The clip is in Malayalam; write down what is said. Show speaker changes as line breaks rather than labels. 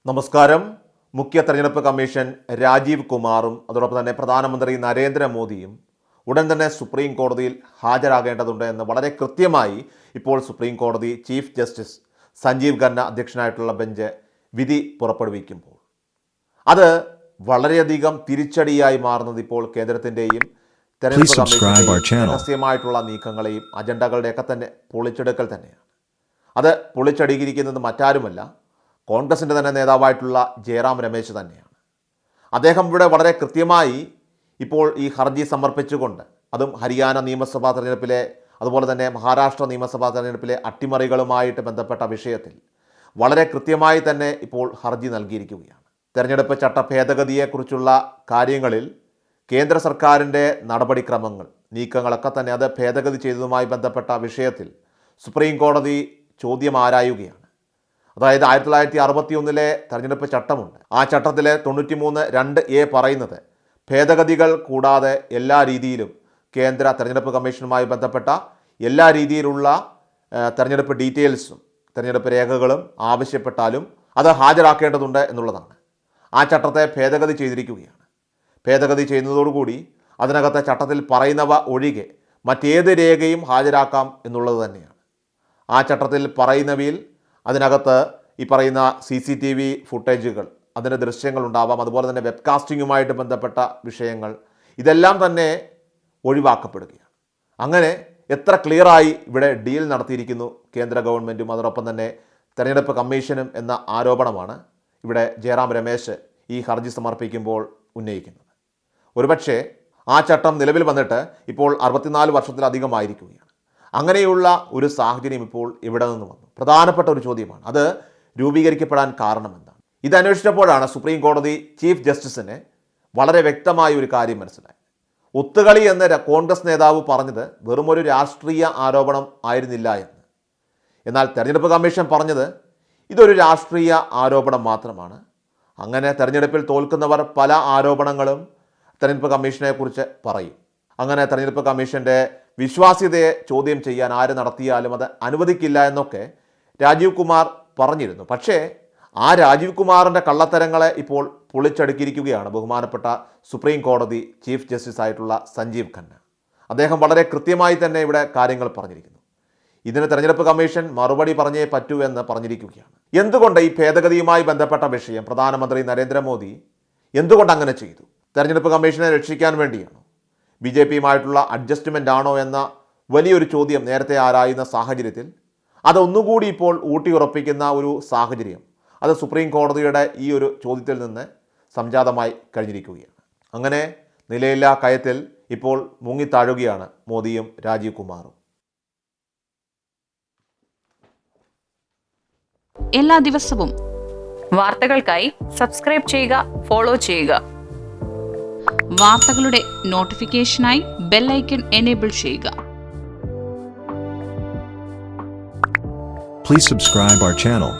നമസ്കാരം. മുഖ്യ തെരഞ്ഞെടുപ്പ് കമ്മീഷൻ രാജീവ് കുമാറും അതോടൊപ്പം തന്നെ പ്രധാനമന്ത്രി നരേന്ദ്രമോദിയും ഉടൻ തന്നെ സുപ്രീം കോടതിയിൽ ഹാജരാകേണ്ടതുണ്ട് എന്ന് വളരെ കൃത്യമായി ഇപ്പോൾ സുപ്രീം കോടതി ചീഫ് ജസ്റ്റിസ് സഞ്ജീവ് ഖന്ന അധ്യക്ഷനായിട്ടുള്ള ബെഞ്ച് വിധി പുറപ്പെടുവിക്കുമ്പോൾ അത് വളരെയധികം തിരിച്ചടിയായി മാറുന്നത് ഇപ്പോൾ കേന്ദ്രത്തിൻ്റെയും തെരഞ്ഞെടുപ്പ് കമ്മീഷൻ്റെയും രഹസ്യമായിട്ടുള്ള നീക്കങ്ങളെയും അജണ്ടകളുടെയൊക്കെ തന്നെ പൊളിച്ചെടുക്കൽ തന്നെയാണ്. അത് പൊളിച്ചടുക്കിയിരിക്കുന്നത് മറ്റാരുമല്ല, കോൺഗ്രസിൻ്റെ തന്നെ നേതാവായിട്ടുള്ള ജയറാം രമേശ് തന്നെയാണ്. അദ്ദേഹം ഇവിടെ വളരെ കൃത്യമായി ഇപ്പോൾ ഈ ഹർജി സമർപ്പിച്ചുകൊണ്ട്, അതും ഹരിയാന നിയമസഭാ തെരഞ്ഞെടുപ്പിലെ അതുപോലെ തന്നെ മഹാരാഷ്ട്ര നിയമസഭാ തെരഞ്ഞെടുപ്പിലെ അട്ടിമറികളുമായിട്ട് ബന്ധപ്പെട്ട വിഷയത്തിൽ വളരെ കൃത്യമായി തന്നെ ഇപ്പോൾ ഹർജി നൽകിയിരിക്കുകയാണ്. തെരഞ്ഞെടുപ്പ് ചട്ട ഭേദഗതിയെക്കുറിച്ചുള്ള കാര്യങ്ങളിൽ കേന്ദ്ര സർക്കാരിൻ്റെ നടപടിക്രമങ്ങൾ, നീക്കങ്ങളൊക്കെ തന്നെ അത് ഭേദഗതി ചെയ്തതുമായി ബന്ധപ്പെട്ട വിഷയത്തിൽ സുപ്രീം കോടതി ചോദ്യം ആരായുകയാണ്. അതായത് 1961 തെരഞ്ഞെടുപ്പ് ചട്ടമുണ്ട്. ആ ചട്ടത്തിലെ 93(2)A പറയുന്നത് ഭേദഗതികൾ കൂടാതെ എല്ലാ രീതിയിലും കേന്ദ്ര തെരഞ്ഞെടുപ്പ് കമ്മീഷനുമായി ബന്ധപ്പെട്ട എല്ലാ രീതിയിലുള്ള തെരഞ്ഞെടുപ്പ് ഡീറ്റെയിൽസും തെരഞ്ഞെടുപ്പ് രേഖകളും ആവശ്യപ്പെട്ടാലും അത് ഹാജരാക്കേണ്ടതുണ്ട് എന്നുള്ളതാണ്. ആ ചട്ടത്തെ ഭേദഗതി ചെയ്തിരിക്കുകയാണ്. ഭേദഗതി ചെയ്യുന്നതോടുകൂടി അതിനകത്തെ ചട്ടത്തിൽ പറയുന്നവ ഒഴികെ മറ്റേത് രേഖയും ഹാജരാക്കാം എന്നുള്ളത് തന്നെയാണ്. ആ ചട്ടത്തിൽ പറയുന്നവയിൽ അതിനകത്ത് ഈ പറയുന്ന CCTV ഫുട്ടേജുകൾ, അതിൻ്റെ ദൃശ്യങ്ങളുണ്ടാവാം, അതുപോലെ തന്നെ വെബ്കാസ്റ്റിങ്ങുമായിട്ട് ബന്ധപ്പെട്ട വിഷയങ്ങൾ, ഇതെല്ലാം തന്നെ ഒഴിവാക്കപ്പെടുകയാണ്. അങ്ങനെ എത്ര ക്ലിയറായി ഇവിടെ ഡീൽ നടത്തിയിരിക്കുന്നു കേന്ദ്ര ഗവൺമെൻറ്റും അതോടൊപ്പം തന്നെ തെരഞ്ഞെടുപ്പ് കമ്മീഷനും എന്ന ആരോപണമാണ് ഇവിടെ ജയറാം രമേശ് ഈ ഹർജി സമർപ്പിക്കുമ്പോൾ ഉന്നയിക്കുന്നത്. ഒരുപക്ഷെ ആ ചട്ടം നിലവിൽ വന്നിട്ട് ഇപ്പോൾ 64 വർഷത്തിലധികമായിരിക്കുകയാണ്. അങ്ങനെയുള്ള ഒരു സാഹചര്യം ഇപ്പോൾ ഇവിടെ നിന്ന് വന്നു. പ്രധാനപ്പെട്ട ഒരു ചോദ്യമാണ്, അത് രൂപീകരിക്കപ്പെടാൻ കാരണം എന്താണ്? ഇതന്വേഷിച്ചപ്പോഴാണ് സുപ്രീം കോടതി ചീഫ് ജസ്റ്റിസിന് വളരെ വ്യക്തമായ ഒരു കാര്യം മനസ്സിലായത്. ഒത്തുകളി എന്ന് കോൺഗ്രസ് നേതാവ് പറഞ്ഞത് വെറുമൊരു രാഷ്ട്രീയ ആരോപണം ആയിരുന്നില്ല എന്ന്. എന്നാൽ തെരഞ്ഞെടുപ്പ് കമ്മീഷൻ പറഞ്ഞത് ഇതൊരു രാഷ്ട്രീയ ആരോപണം മാത്രമാണ്. അങ്ങനെ തെരഞ്ഞെടുപ്പിൽ തോൽക്കുന്നവർ പല ആരോപണങ്ങളും തെരഞ്ഞെടുപ്പ് കമ്മീഷനെ കുറിച്ച് പറയും. അങ്ങനെ തെരഞ്ഞെടുപ്പ് കമ്മീഷൻ്റെ വിശ്വാസ്യതയെ ചോദ്യം ചെയ്യാൻ ആര് നടത്തിയാലും അത് അനുവദിക്കില്ല എന്നൊക്കെ രാജീവ് കുമാർ പറഞ്ഞിരുന്നു. പക്ഷേ ആ രാജീവ് കുമാറിൻ്റെ കള്ളത്തരങ്ങളെ ഇപ്പോൾ പൊളിച്ചടുക്കിയിരിക്കുകയാണ് ബഹുമാനപ്പെട്ട സുപ്രീം കോടതി ചീഫ് ജസ്റ്റിസ് ആയിട്ടുള്ള സഞ്ജീവ് ഖന്ന. അദ്ദേഹം വളരെ കൃത്യമായി തന്നെ ഇവിടെ കാര്യങ്ങൾ പറഞ്ഞിരിക്കുന്നു. ഇതിന് തെരഞ്ഞെടുപ്പ് കമ്മീഷൻ മറുപടി പറഞ്ഞേ പറ്റൂ എന്ന് പറഞ്ഞിരിക്കുകയാണ്. എന്തുകൊണ്ട് ഈ ഭേദഗതിയുമായി ബന്ധപ്പെട്ട വിഷയം പ്രധാനമന്ത്രി നരേന്ദ്രമോദി എന്തുകൊണ്ട് അങ്ങനെ ചെയ്തു? തെരഞ്ഞെടുപ്പ് കമ്മീഷനെ രക്ഷിക്കാൻ വേണ്ടിയാണോ? BJPയുമായിട്ടുള്ള അഡ്ജസ്റ്റ്മെൻ്റ് ആണോ എന്ന വലിയൊരു ചോദ്യം നേരത്തെ ആരായുന്ന സാഹചര്യത്തിൽ അതൊന്നുകൂടി ഇപ്പോൾ ഊട്ടിയുറപ്പിക്കുന്ന ഒരു സാഹചര്യം അത് സുപ്രീം കോടതിയുടെ ഈ ഒരു ചോദ്യത്തിൽ നിന്ന് സംജാതമായി കഴിഞ്ഞിരിക്കുകയാണ്. അങ്ങനെ നിലയില്ലാ കയത്തിൽ ഇപ്പോൾ മുങ്ങിത്താഴുകയാണ് മോദിയും രാജീവ് കുമാറും.
എല്ലാ ദിവസവും
വാർത്തകൾക്കായി സബ്സ്ക്രൈബ് ചെയ്യുക, ഫോളോ ചെയ്യുക.
വാർത്തകളുടെ നോട്ടിഫിക്കേഷനായി ബെൽ ഐക്കൺ എനേബിൾ ചെയ്യുക.
Please subscribe our channel.